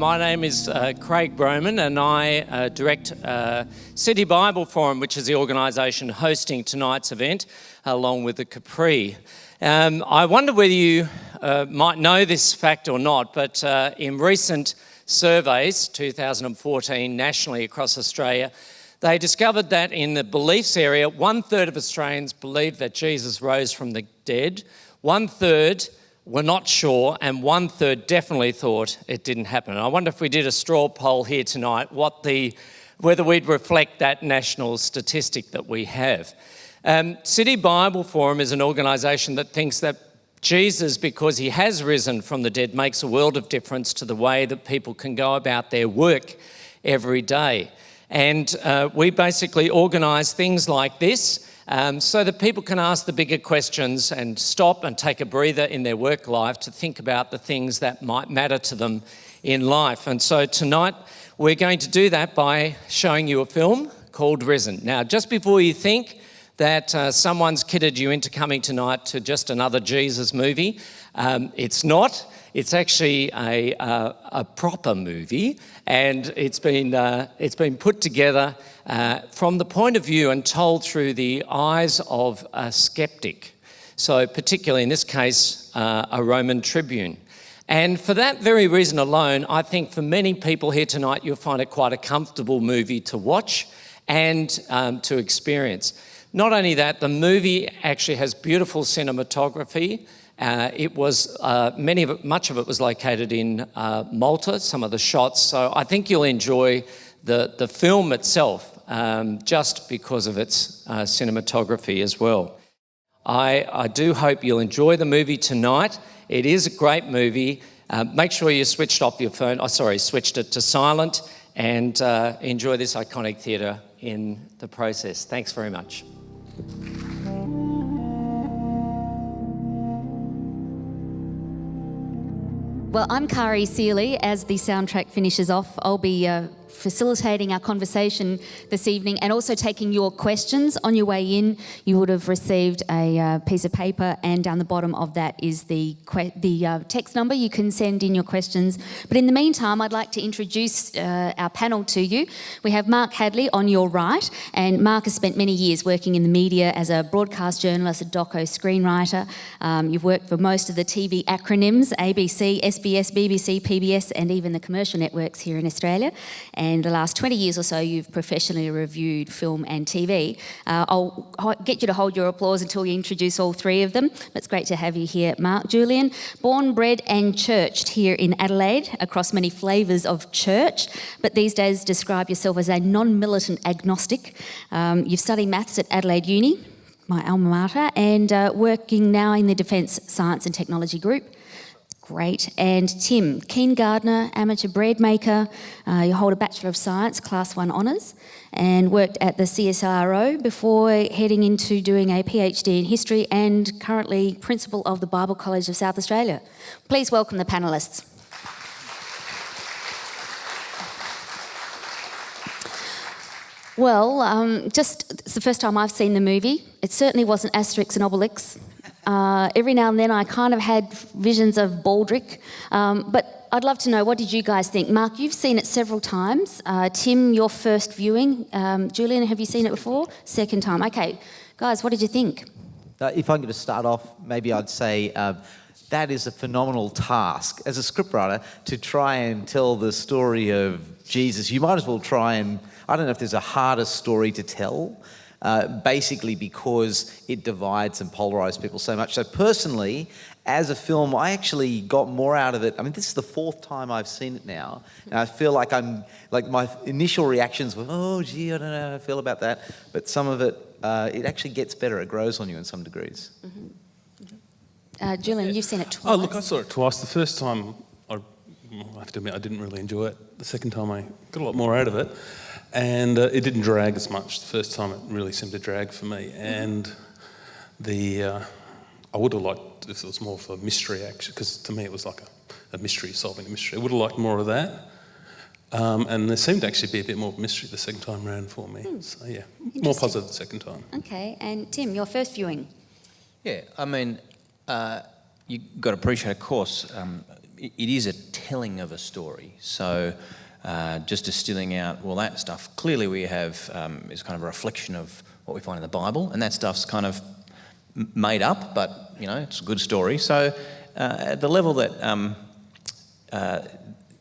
My name is Craig Broman, and I direct City Bible Forum, which is the organisation hosting tonight's event, along with the Capri. I wonder whether you might know this fact or not, but in recent surveys, 2014 nationally across Australia, they discovered that in the beliefs area, 1/3 of Australians believe that Jesus rose from the dead, 1/3 were not sure, and 1/3 definitely thought it didn't happen. And I wonder if we did a straw poll here tonight, whether we'd reflect that national statistic that we have. City Bible Forum is an organisation that thinks that Jesus, because he has risen from the dead, makes a world of difference to the way that people can go about their work every day. And we basically organise things like this so that people can ask the bigger questions and stop and take a breather in their work life to think about the things that might matter to them in life. And so tonight we're going to do that by showing you a film called Risen. Now, just before you think that someone's kidded you into coming tonight to just another Jesus movie, it's not. It's actually a proper movie, and it's been put together from the point of view and told through the eyes of a skeptic. So particularly in this case, a Roman tribune. And for that very reason alone, I think for many people here tonight, you'll find it quite a comfortable movie to watch and to experience. Not only that, the movie actually has beautiful cinematography. Much of it was located in Malta, some of the shots. So I think you'll enjoy the film itself just because of its cinematography as well. I do hope you'll enjoy the movie tonight. It is a great movie. Make sure you switched it to silent, and enjoy this iconic theatre in the process. Thanks very much. Well, I'm Kari Seeley. As the soundtrack finishes off, I'll be facilitating our conversation this evening and also taking your questions. On your way in, you would have received a piece of paper, and down the bottom of that is the text number. You can send in your questions. But in the meantime, I'd like to introduce our panel to you. We have Mark Hadley on your right, and Mark has spent many years working in the media as a broadcast journalist, a doco screenwriter. You've worked for most of the TV acronyms, ABC, SBS, BBC, PBS, and even the commercial networks here in Australia. And the last 20 years or so, you've professionally reviewed film and TV. I'll get you to hold your applause until you introduce all three of them. It's great to have you here, Mark. Julian, born, bred and churched here in Adelaide, across many flavours of church, but these days describe yourself as a non-militant agnostic. You've studied maths at Adelaide Uni, my alma mater, and working now in the Defence Science and Technology Group. Great. And Tim, keen gardener, amateur bread maker. You hold a Bachelor of Science, Class 1 honours, and worked at the CSIRO before heading into doing a PhD in history and currently Principal of the Bible College of South Australia. Please welcome the panellists. Well, it's the first time I've seen the movie. It certainly wasn't Asterix and Obelix. Every now and then I kind of had visions of Baldric, but I'd love to know, what did you guys think? Mark, you've seen it several times. Tim, your first viewing. Julian, have you seen it before? Second time. Okay, guys, what did you think? If I'm going to start off, maybe I'd say that is a phenomenal task as a scriptwriter to try and tell the story of Jesus. You might as well try and, I don't know if there's a harder story to tell, basically because it divides and polarizes people so much. So personally, as a film, I actually got more out of it. I mean, this is the fourth time I've seen it now, and I feel like my initial reactions were, oh, gee, I don't know how I feel about that. But some of it, it actually gets better. It grows on you in some degrees. Mm-hmm. Mm-hmm. Julian, you've seen it twice. Oh, look, I saw it twice. The first time, I have to admit, I didn't really enjoy it. The second time, I got a lot more out of it. And it didn't drag as much. The first time it really seemed to drag for me. And I would have liked if it was more of a mystery, actually, because to me it was like a mystery, solving a mystery. I would have liked more of that. And there seemed to actually be a bit more of a mystery the second time around for me. So yeah, more positive the second time. Okay, and Tim, your first viewing? Yeah, I mean, you've got to appreciate, of course, it is a telling of a story. So just distilling out, well, that stuff clearly we have is kind of a reflection of what we find in the Bible, and that stuff's kind of made up, but it's a good story. So at the level that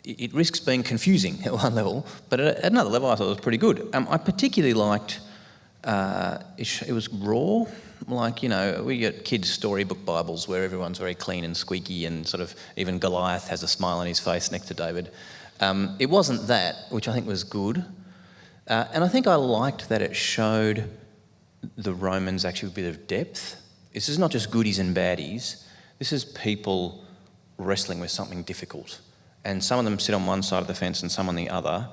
it risks being confusing at one level, but at another level I thought it was pretty good. I particularly liked it was raw. Like, we get kids' storybook Bibles where everyone's very clean and squeaky, and sort of even Goliath has a smile on his face next to David. It wasn't that, which I think was good. And I think I liked that it showed the Romans actually a bit of depth. This is not just goodies and baddies. This is people wrestling with something difficult. And some of them sit on one side of the fence and some on the other.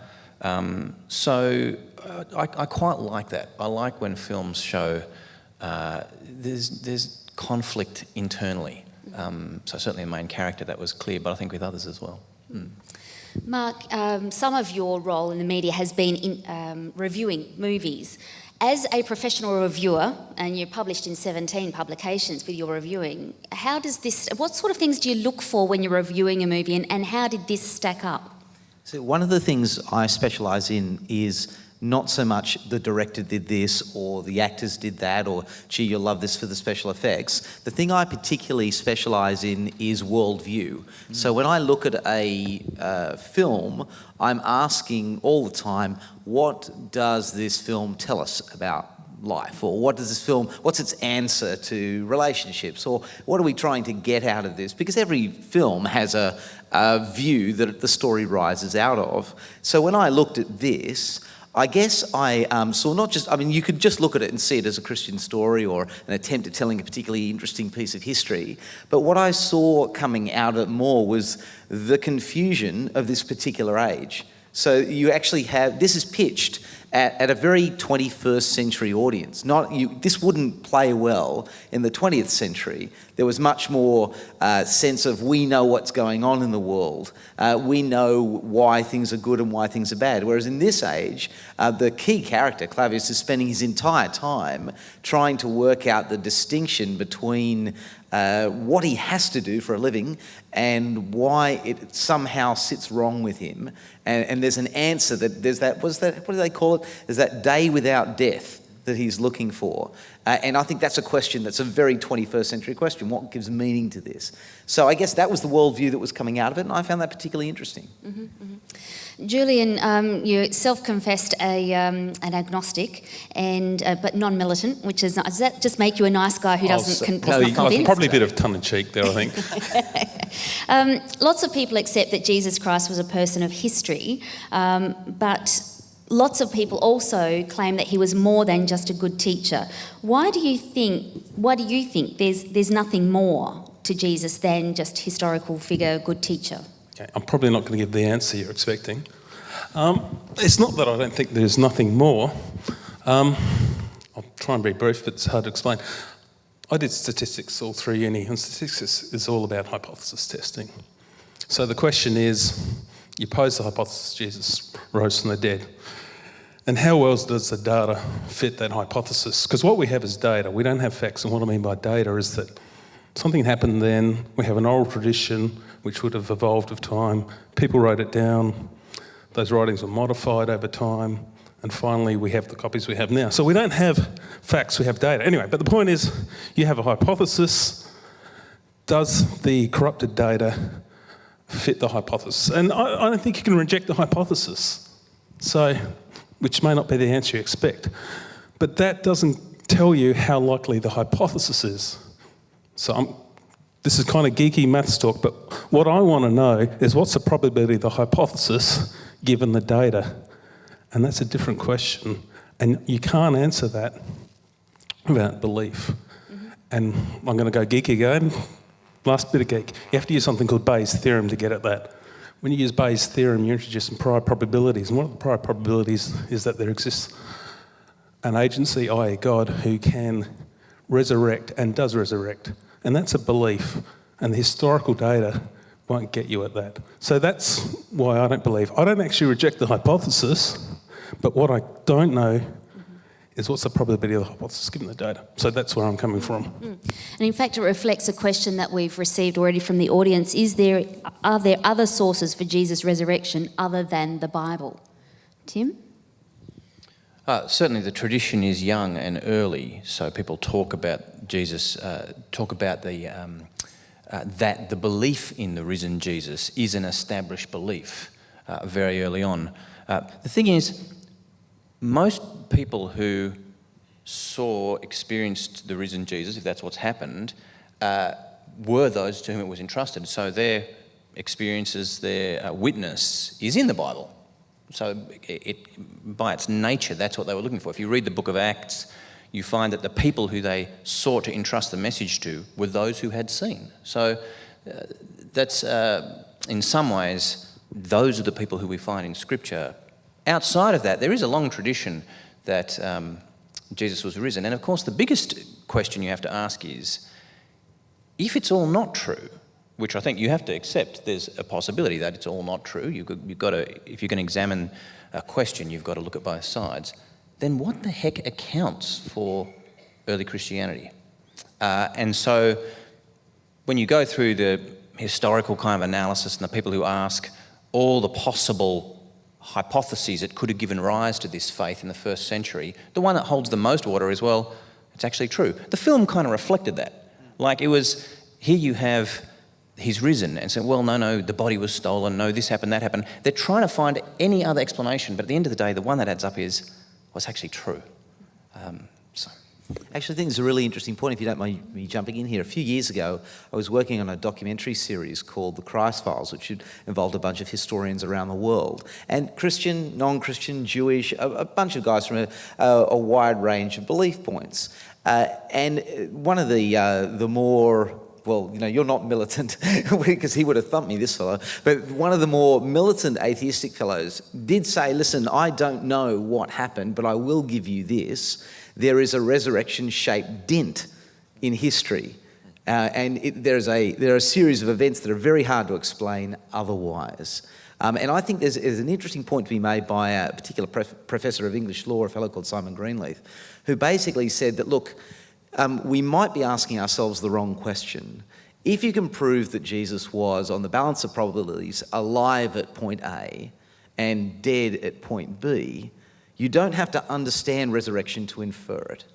So I quite like that. I like when films show there's conflict internally. So certainly the main character, that was clear, but I think with others as well. Mark, some of your role in the media has been in reviewing movies. As a professional reviewer, and you're published in 17 publications with your reviewing, what sort of things do you look for when you're reviewing a movie, and how did this stack up? So one of the things I specialise in is not so much the director did this or the actors did that, or gee, you'll love this for the special effects. The thing I particularly specialise in is worldview. So when I look at a film, I'm asking all the time, what does this film tell us about life? Or what's its answer to relationships? Or what are we trying to get out of this? Because every film has a view that the story rises out of. So when I looked at this, I guess I saw not just, you could just look at it and see it as a Christian story or an attempt at telling a particularly interesting piece of history. But what I saw coming out of it more was the confusion of this particular age. So you actually have, this is pitched at a very 21st century audience. This wouldn't play well in the 20th century. There was much more sense of, we know what's going on in the world. We know why things are good and why things are bad. Whereas in this age, the key character, Clavius, is spending his entire time trying to work out the distinction between what he has to do for a living and why it somehow sits wrong with him. And there's an answer that there's that, what do they call it? There's that day without death that he's looking for. And I think that's a question that's a very 21st century question. What gives meaning to this? So I guess that was the worldview that was coming out of it, and I found that particularly interesting. Mm-hmm, mm-hmm. Julian, you self-confessed an agnostic, but non-militant, which is, does that just make you a nice guy who doesn't convince? Probably a bit of tongue-in-cheek there, I think. Lots of people accept that Jesus Christ was a person of history, but lots of people also claim that he was more than just a good teacher. Why do you think there's nothing more to Jesus than just historical figure, good teacher? Okay, I'm probably not going to give the answer you're expecting. It's not that I don't think there's nothing more. I'll try and be brief, but it's hard to explain. I did statistics all through uni, and statistics is all about hypothesis testing. So the question is, you pose the hypothesis Jesus rose from the dead, and how well does the data fit that hypothesis? Because what we have is data, we don't have facts, and what I mean by data is that something happened then, we have an oral tradition which would have evolved with time, people wrote it down, those writings were modified over time, and finally we have the copies we have now. So we don't have facts, we have data. Anyway, but the point is, you have a hypothesis, does the corrupted data fit the hypothesis? And I don't think you can reject the hypothesis, which may not be the answer you expect, but that doesn't tell you how likely the hypothesis is. So this is kind of geeky maths talk, but what I want to know is what's the probability of the hypothesis given the data? And that's a different question. And you can't answer that without belief. Mm-hmm. And I'm going to go geek again. Last bit of geek. You have to use something called Bayes' theorem to get at that. When you use Bayes' theorem, you introduce some prior probabilities. And one of the prior probabilities is that there exists an agency, i.e. God, who can resurrect and does resurrect. And that's a belief. And the historical data won't get you at that. So that's why I don't believe. I don't actually reject the hypothesis, but what I don't know is what's the probability of the hypothesis given the data. So that's where I'm coming from. And in fact, it reflects a question that we've received already from the audience. Are there other sources for Jesus' resurrection other than the Bible? Tim? Certainly the tradition is young and early, so people talk about Jesus, talk about that the belief in the risen Jesus is an established belief very early on. The thing is, most people who experienced the risen Jesus, if that's what's happened, were those to whom it was entrusted. So their experiences, their witness is in the Bible. So by its nature, that's what they were looking for. If you read the book of Acts, you find that the people who they sought to entrust the message to were those who had seen. So that's, in some ways, those are the people who we find in Scripture. Outside of that, there is a long tradition that Jesus was risen. And of course, the biggest question you have to ask is, if it's all not true, which I think you have to accept, there's a possibility that it's all not true. You've got to, if you're going to examine a question, you've got to look at both sides. Then what the heck accounts for early Christianity? And so when you go through the historical kind of analysis and the people who ask all the possible hypotheses that could have given rise to this faith in the first century, the one that holds the most water is, well, it's actually true. The film kind of reflected that. Like it was, here you have, he's risen, and said, well, no, the body was stolen, no, this happened, that happened. They're trying to find any other explanation, but at the end of the day, the one that adds up is what's actually true. Actually, I think it's a really interesting point, if you don't mind me jumping in here. A few years ago, I was working on a documentary series called The Christ Files, which involved a bunch of historians around the world. And Christian, non-Christian, Jewish, a bunch of guys from a wide range of belief points. And one of the more... Well, you know, you're not militant, because he would have thumped me, this fellow. But one of the more militant atheistic fellows did say, listen, I don't know what happened, but I will give you this. There is a resurrection-shaped dint in history. And there are a series of events that are very hard to explain otherwise. And I think there's an interesting point to be made by a particular professor of English law, a fellow called Simon Greenleaf, who basically said that, look, we might be asking ourselves the wrong question. If you can prove that Jesus was, on the balance of probabilities, alive at point A and dead at point B, you don't have to understand resurrection to infer it.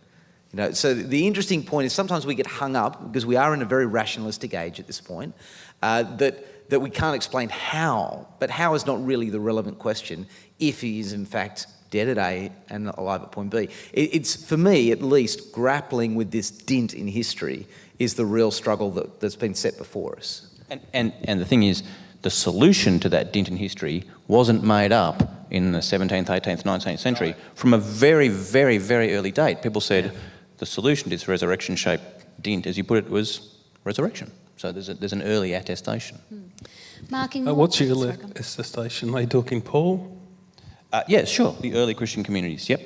You know, so the interesting point is sometimes we get hung up, because we are in a very rationalistic age at this point, that we can't explain how, but how is not really the relevant question if he is in fact dead at A and alive at point B. It's, for me at least, grappling with this dint in history is the real struggle that's been set before us. And the thing is, the solution to that dint in history wasn't made up in the 17th, 18th, 19th century. From a very, very, very early date, people said the solution to this resurrection-shaped dint, as you put it, was resurrection. So there's an early attestation. Mark, what's your early attestation? Are you talking Paul? Yeah, sure. The early Christian communities, yep.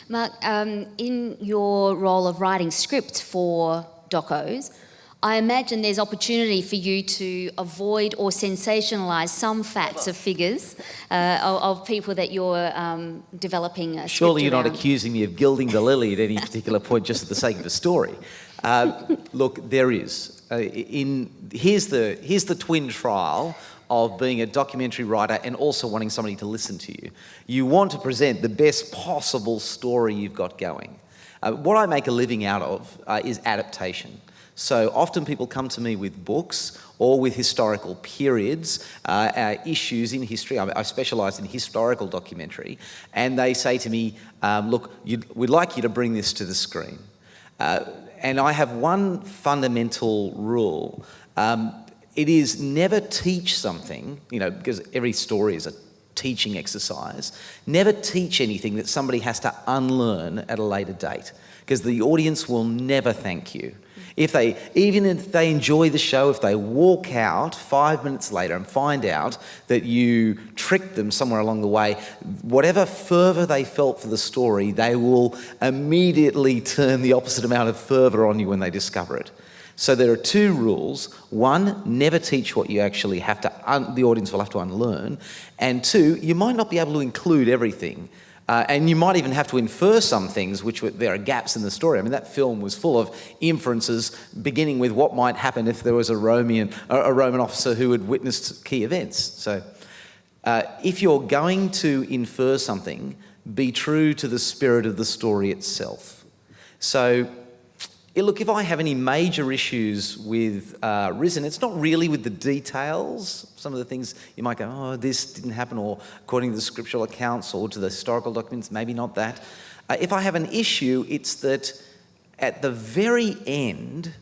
Mark, in your role of writing script for docos, I imagine there's opportunity for you to avoid or sensationalise some facts of figures of people that you're developing a script Surely you're not around. accusing me of gilding the lily at any particular point just for the sake of a story. Look, there is. Here's the twin trial of being a documentary writer and also wanting somebody to listen to you. You want to present the best possible story you've got going. What I make a living out of is adaptation. So often people come to me with books or with historical periods, issues in history. I specialise in historical documentary, and they say to me, look, we'd like you to bring this to the screen. And I have one fundamental rule. It is never teach something, because every story is a teaching exercise. Never teach anything that somebody has to unlearn at a later date, because the audience will never thank you. Even if they enjoy the show, if they walk out 5 minutes later and find out that you tricked them somewhere along the way, whatever fervour they felt for the story, they will immediately turn the opposite amount of fervour on you when they discover it. So there are two rules. One, never teach what you actually have to, the audience will have to unlearn. And two, you might not be able to include everything. And you might even have to infer some things there are gaps in the story. I mean, that film was full of inferences, beginning with what might happen if there was a Roman officer who had witnessed key events. So if you're going to infer something, be true to the spirit of the story itself. So look, if I have any major issues with Risen, it's not really with the details. Some of the things you might go, oh, this didn't happen, or according to the scriptural accounts or to the historical documents, maybe not that. If I have an issue, it's that at the very end,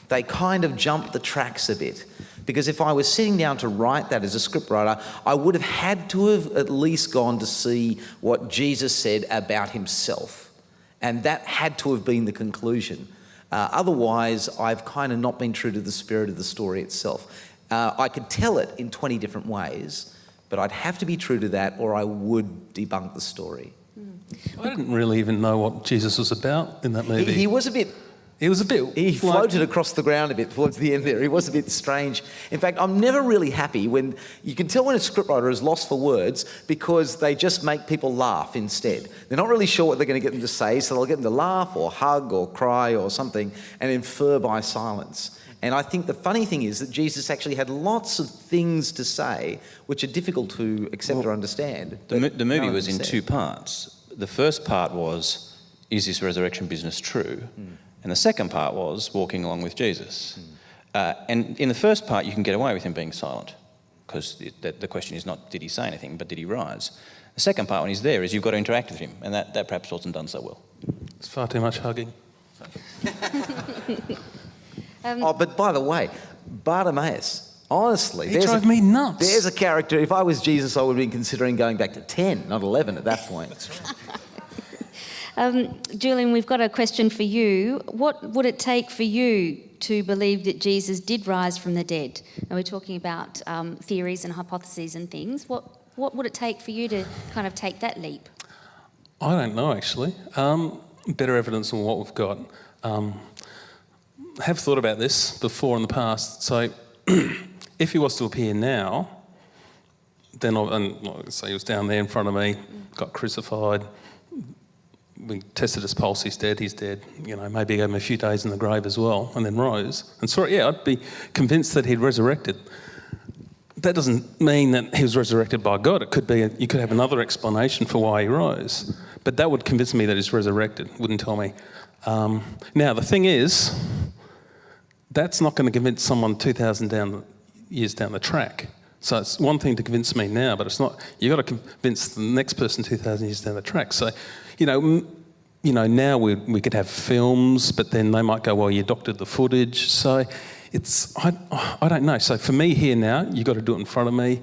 they kind of jump the tracks a bit. Because if I was sitting down to write that as a scriptwriter, I would have had to have at least gone to see what Jesus said about himself. And that had to have been the conclusion. Otherwise, I've kind of not been true to the spirit of the story itself. I could tell it in 20 different ways, but I'd have to be true to that or I would debunk the story. I didn't really even know what Jesus was about in that movie. He was a bit... He floated across the ground a bit towards the end there. He was a bit strange. In fact, I'm never really happy when... You can tell when a scriptwriter is lost for words because they just make people laugh instead. They're not really sure what they're going to get them to say, so they'll get them to laugh or hug or cry or something and infer by silence. And I think the funny thing is that Jesus actually had lots of things to say which are difficult to accept or understand. The movie was in two parts. The first part was, is this resurrection business true? And the second part was walking along with Jesus. And in the first part, you can get away with him being silent because the question is not did he say anything, but did he rise? The second part, when he's there, is you've got to interact with him, and that perhaps wasn't done so well. It's far too much hugging. But by the way, Bartimaeus, honestly... He drove me nuts. There's a character, if I was Jesus, I would have been considering going back to 10, not 11 at that point. That's right. Julian, we've got a question for you. What would it take for you to believe that Jesus did rise from the dead? And we're talking about theories and hypotheses and things. What would it take for you to kind of take that leap? I don't know, actually. Better evidence than what we've got. I have thought about this before in the past. So if he was to appear now, then say he was down there in front of me, got crucified, we tested his pulse, he's dead, maybe gave him a few days in the grave as well, and then rose. And I'd be convinced that he'd resurrected. That doesn't mean that he was resurrected by God. It could be, you could have another explanation for why he rose. But that would convince me that he's resurrected, wouldn't tell me. Now, the thing is, that's not going to convince someone 2,000 years down the track. So it's one thing to convince me now, but it's not. You've got to convince the next person 2,000 years down the track. So, now we could have films, but then they might go, well, you doctored the footage. So I don't know. So for me here now, you've got to do it in front of me,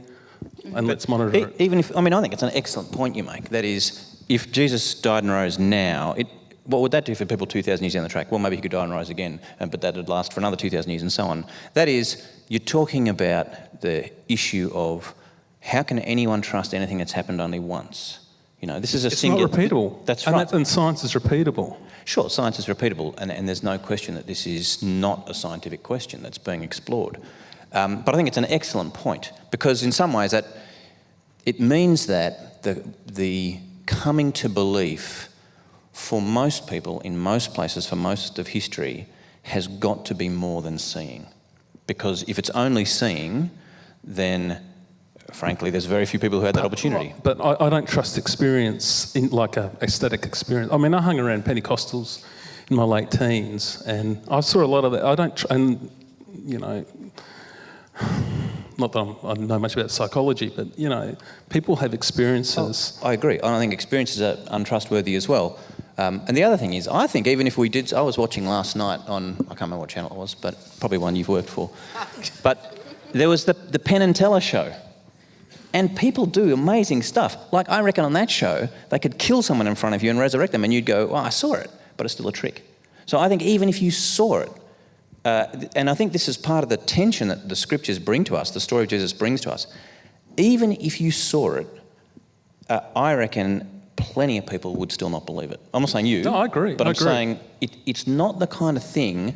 and let's monitor it. I think it's an excellent point you make. That is, if Jesus died and rose now, what would that do for people 2,000 years down the track? Well, maybe he could die and rise again, but that would last for another 2,000 years and so on. That is, you're talking about the issue of how can anyone trust anything that's happened only once? This is a singular... It's not repeatable. That's right. And science is repeatable. Sure, science is repeatable, and there's no question that this is not a scientific question that's being explored. But I think it's an excellent point, because in some ways that it means that the coming to belief for most people in most places for most of history has got to be more than seeing. Because if it's only seeing, then frankly there's very few people who had that opportunity. But I don't trust experience, like a aesthetic experience. I mean, I hung around Pentecostals in my late teens and I saw a lot of that. Not that I know much about psychology, but, people have experiences. I agree. I don't think experiences are untrustworthy as well. And the other thing is, I think even if we did... I was watching last night on... I can't remember what channel it was, but probably one you've worked for. But there was the Penn and Teller show. And people do amazing stuff. Like, I reckon on that show, they could kill someone in front of you and resurrect them, and you'd go, I saw it, but it's still a trick. So I think even if you saw it, and I think this is part of the tension that the scriptures bring to us, the story of Jesus brings to us. Even if you saw it, I reckon plenty of people would still not believe it. I'm not saying you. No, I agree. But I'm saying it's not the kind of thing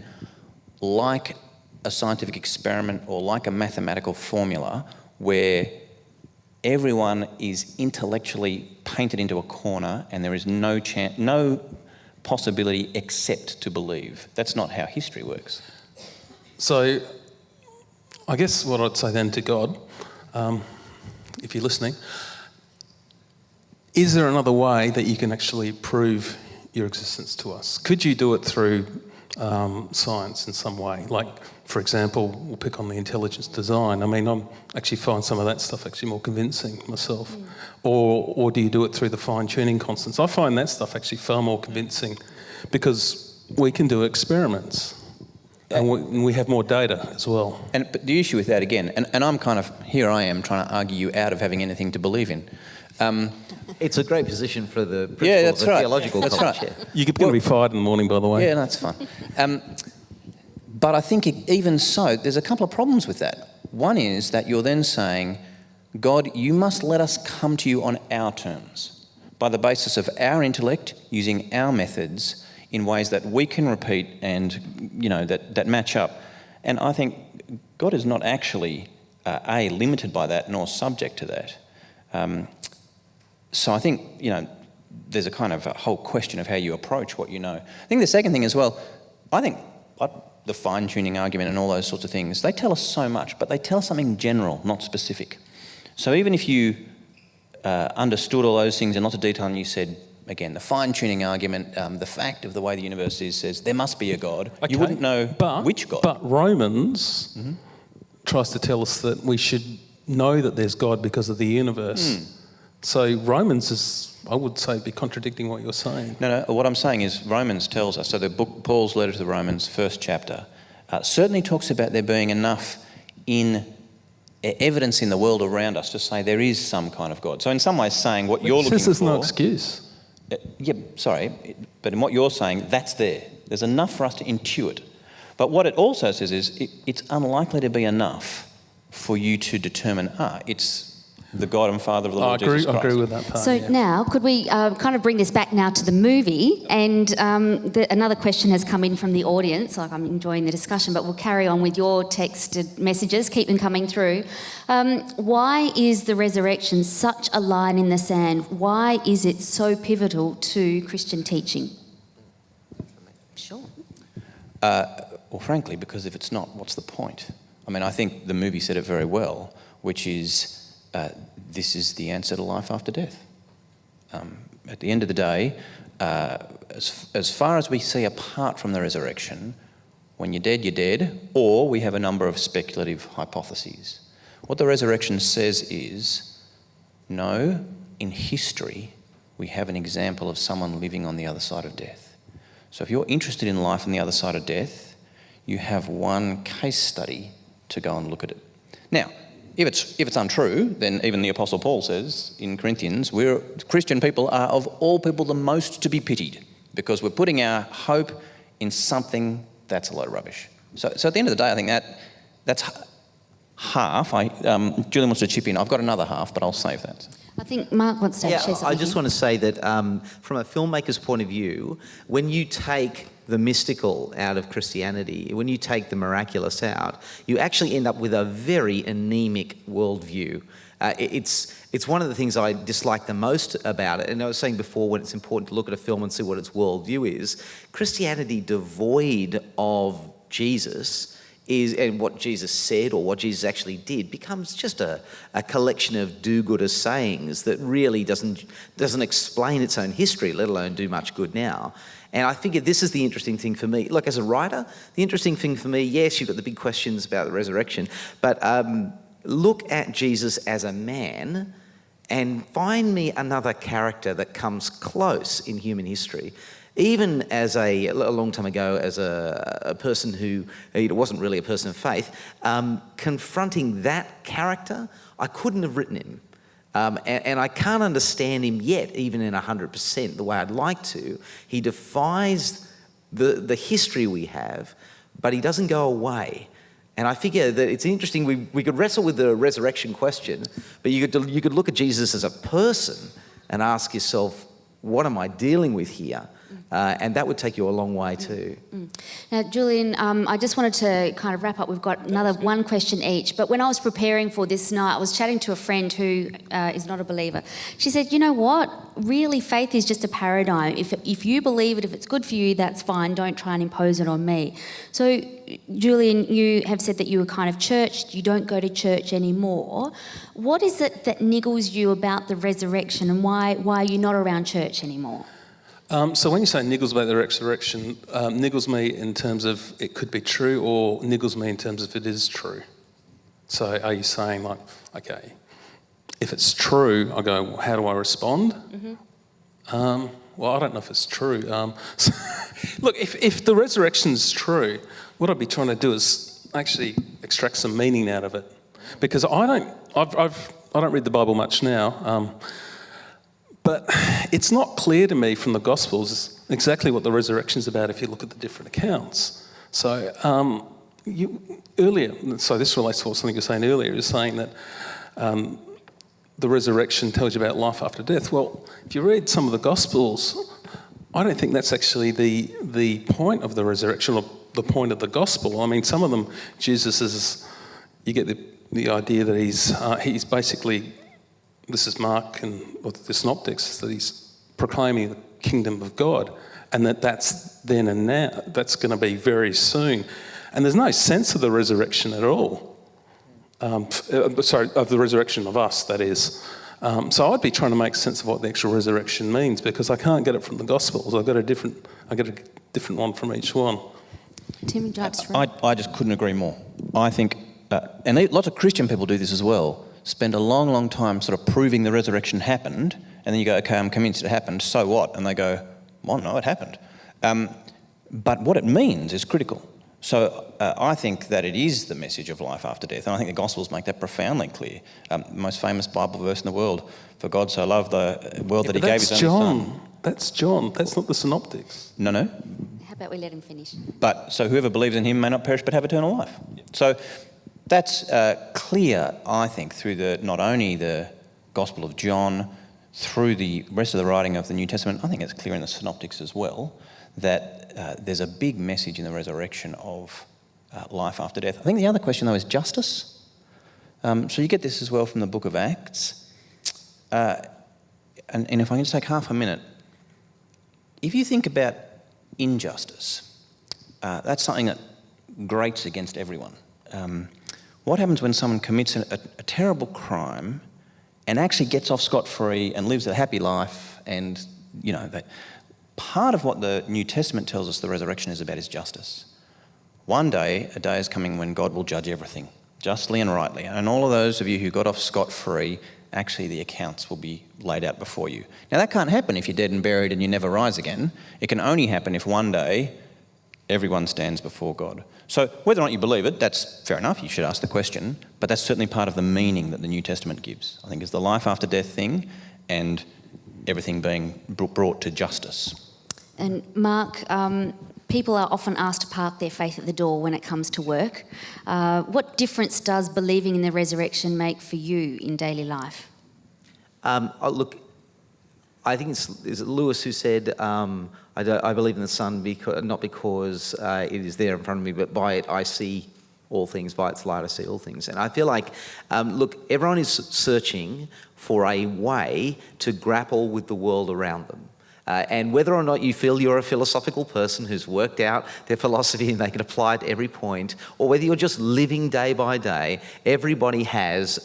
like a scientific experiment or like a mathematical formula where everyone is intellectually painted into a corner and there is no possibility except to believe. That's not how history works. So I guess what I'd say then to God, if you're listening, is there another way that you can actually prove your existence to us? Could you do it through science in some way? Like, for example, we'll pick on the intelligence design. I mean, I actually find some of that stuff actually more convincing myself. Or do you do it through the fine-tuning constants? I find that stuff actually far more convincing because we can do experiments and we have more data as well. But the issue with that again, and I'm kind of, here I am trying to argue you out of having anything to believe in. It's a great position for the principal of the theological college. Right. Yeah. You're going to be fired in the morning, by the way. Yeah, that's fine. But I think even so, there's a couple of problems with that. One is that you're then saying, God, you must let us come to you on our terms, by the basis of our intellect, using our methods in ways that we can repeat and, you know, that match up. And I think God is not actually, limited by that, nor subject to that. So I think, you know, there's a kind of a whole question of how you approach what you know. I think the second thing as well, I think the fine-tuning argument and all those sorts of things, they tell us so much, but they tell us something general, not specific. So even if you understood all those things in lots of detail and you said, again, the fine-tuning argument, the fact of the way the universe is says there must be a God, okay, you wouldn't know which God. But Romans tries to tell us that we should know that there's God because of the universe. So Romans is, I would say, be contradicting what you're saying. No, what I'm saying is Romans tells us, so the book, Paul's letter to the Romans, first chapter, certainly talks about there being enough in evidence in the world around us to say there is some kind of God. So in some ways saying what you're looking for... This is no excuse. But in what you're saying, that's there. There's enough for us to intuit. But what it also says is it's unlikely to be enough for you to determine, it's the God and Father of the Lord Jesus Christ. I agree with that part. So now, could we kind of bring this back now to the movie? And another question has come in from the audience. Like, I'm enjoying the discussion, but we'll carry on with your texted messages. Keep them coming through. Why is the resurrection such a line in the sand? Why is it so pivotal to Christian teaching? Sure. Well, frankly, because if it's not, what's the point? I mean, I think the movie said it very well, which is... this is the answer to life after death. At the end of the day, as far as we see apart from the resurrection, when you're dead, or we have a number of speculative hypotheses. What the resurrection says is, no, in history, we have an example of someone living on the other side of death. So if you're interested in life on the other side of death, you have one case study to go and look at it. Now, if it's untrue, then even the Apostle Paul says in Corinthians, Christian people are of all people the most to be pitied because we're putting our hope in something that's a load of rubbish. So at the end of the day, I think that's half. Julian wants to chip in. I've got another half, but I'll save that. I think Mark wants to share something. I just want to say that from a filmmaker's point of view, when you take the mystical out of Christianity, when you take the miraculous out, you actually end up with a very anemic worldview. It's one of the things I dislike the most about it. And I was saying before, when it's important to look at a film and see what its worldview is, Christianity devoid of Jesus and what Jesus said or what Jesus actually did becomes just a collection of do-gooder sayings that really doesn't explain its own history, let alone do much good now. And I think this is the interesting thing for me. Look, as a writer, the interesting thing for me, yes, you've got the big questions about the resurrection, but look at Jesus as a man and find me another character that comes close in human history. Even as a long time ago, as a person who wasn't really a person of faith, confronting that character, I couldn't have written him. And I can't understand him yet, even in 100%, the way I'd like to. He defies the history we have, but he doesn't go away. And I figure that it's interesting, we could wrestle with the resurrection question, but you could look at Jesus as a person and ask yourself, what am I dealing with here? And that would take you a long way too. Now, Julian, I just wanted to kind of wrap up. We've got another one question each. But when I was preparing for this night, I was chatting to a friend who is not a believer. She said, you know what? Really, faith is just a paradigm. If you believe it, if it's good for you, that's fine. Don't try and impose it on me. So, Julian, you have said that you were kind of churched. You don't go to church anymore. What is it that niggles you about the resurrection, and why are you not around church anymore? So when you say niggles about the resurrection, niggles me in terms of it could be true, or niggles me in terms of it is true. So are you saying, like, okay, if it's true, I go, well, how do I respond? Mm-hmm. Well, I don't know if it's true. Look, if the resurrection's true, what I'd be trying to do is actually extract some meaning out of it, because I don't read the Bible much now. But it's not clear to me from the Gospels exactly what the resurrection is about if you look at the different accounts. So so this relates to something you were saying earlier, is saying that the resurrection tells you about life after death. Well, if you read some of the Gospels, I don't think that's actually the point of the resurrection or the point of the Gospel. I mean, some of them, Jesus is, you get the idea that he's basically... This is Mark and the Synoptics, that he's proclaiming the kingdom of God, and that's then and now. That's going to be very soon. And there's no sense of the resurrection at all. Of the resurrection of us, that is. So I'd be trying to make sense of what the actual resurrection means, because I can't get it from the Gospels. I get a different one from each one. Tim, would you like to I just couldn't agree more. I think, and lots of Christian people do this as well, spend a long, long time sort of proving the resurrection happened, and then you go, okay, I'm convinced it happened, so what? And they go, well, no, it happened. But what it means is critical. So I think that it is the message of life after death, and I think the Gospels make that profoundly clear. Most famous Bible verse in the world, for God so loved the world that he gave his only son. That's John. That's not the Synoptics. No. How about we let him finish? But so whoever believes in him may not perish but have eternal life. So that's clear, I think, through not only the Gospel of John, through the rest of the writing of the New Testament. I think it's clear in the Synoptics as well, that there's a big message in the resurrection of life after death. I think the other question, though, is justice. So you get this as well from the book of Acts. And if I can just take half a minute, if you think about injustice, that's something that grates against everyone. What happens when someone commits a terrible crime and actually gets off scot-free and lives a happy life? And, you know, part of what the New Testament tells us the resurrection is about is justice. One day, a day is coming when God will judge everything, justly and rightly. And all of those of you who got off scot-free, actually the accounts will be laid out before you. Now, that can't happen if you're dead and buried and you never rise again. It can only happen if one day everyone stands before God. So whether or not you believe it, that's fair enough, you should ask the question, but that's certainly part of the meaning that the New Testament gives. I think is the life after death thing and everything being brought to justice. And Mark, people are often asked to park their faith at the door when it comes to work. What difference does believing in the resurrection make for you in daily life? Look, I think is it Lewis who said, I believe in the Son not because it is there in front of me, but by it I see all things, by its light I see all things. And I feel like, look, everyone is searching for a way to grapple with the world around them. And whether or not you feel you're a philosophical person who's worked out their philosophy and they can apply it to every point, or whether you're just living day by day, everybody has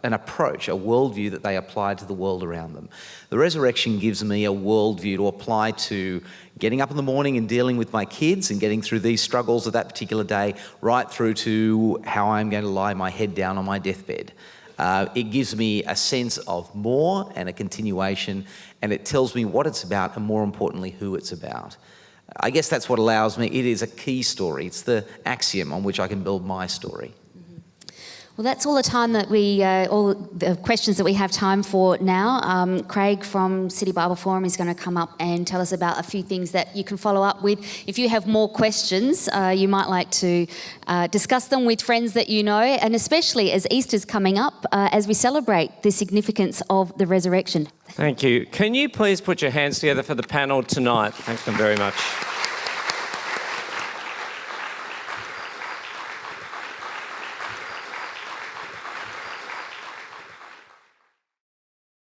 an approach, a worldview that they apply to the world around them. The resurrection gives me a worldview to apply to getting up in the morning and dealing with my kids and getting through these struggles of that particular day, right through to how I'm going to lie my head down on my deathbed. It gives me a sense of more and a continuation, and it tells me what it's about and, more importantly, who it's about. I guess that's what allows me. It is a key story. It's the axiom on which I can build my story. Well, that's all the time that all the questions that we have time for now. Craig from City Bible Forum is going to come up and tell us about a few things that you can follow up with. If you have more questions, you might like to discuss them with friends that you know, and especially as Easter's coming up, as we celebrate the significance of the resurrection. Thank you. Can you please put your hands together for the panel tonight? Thank them very much.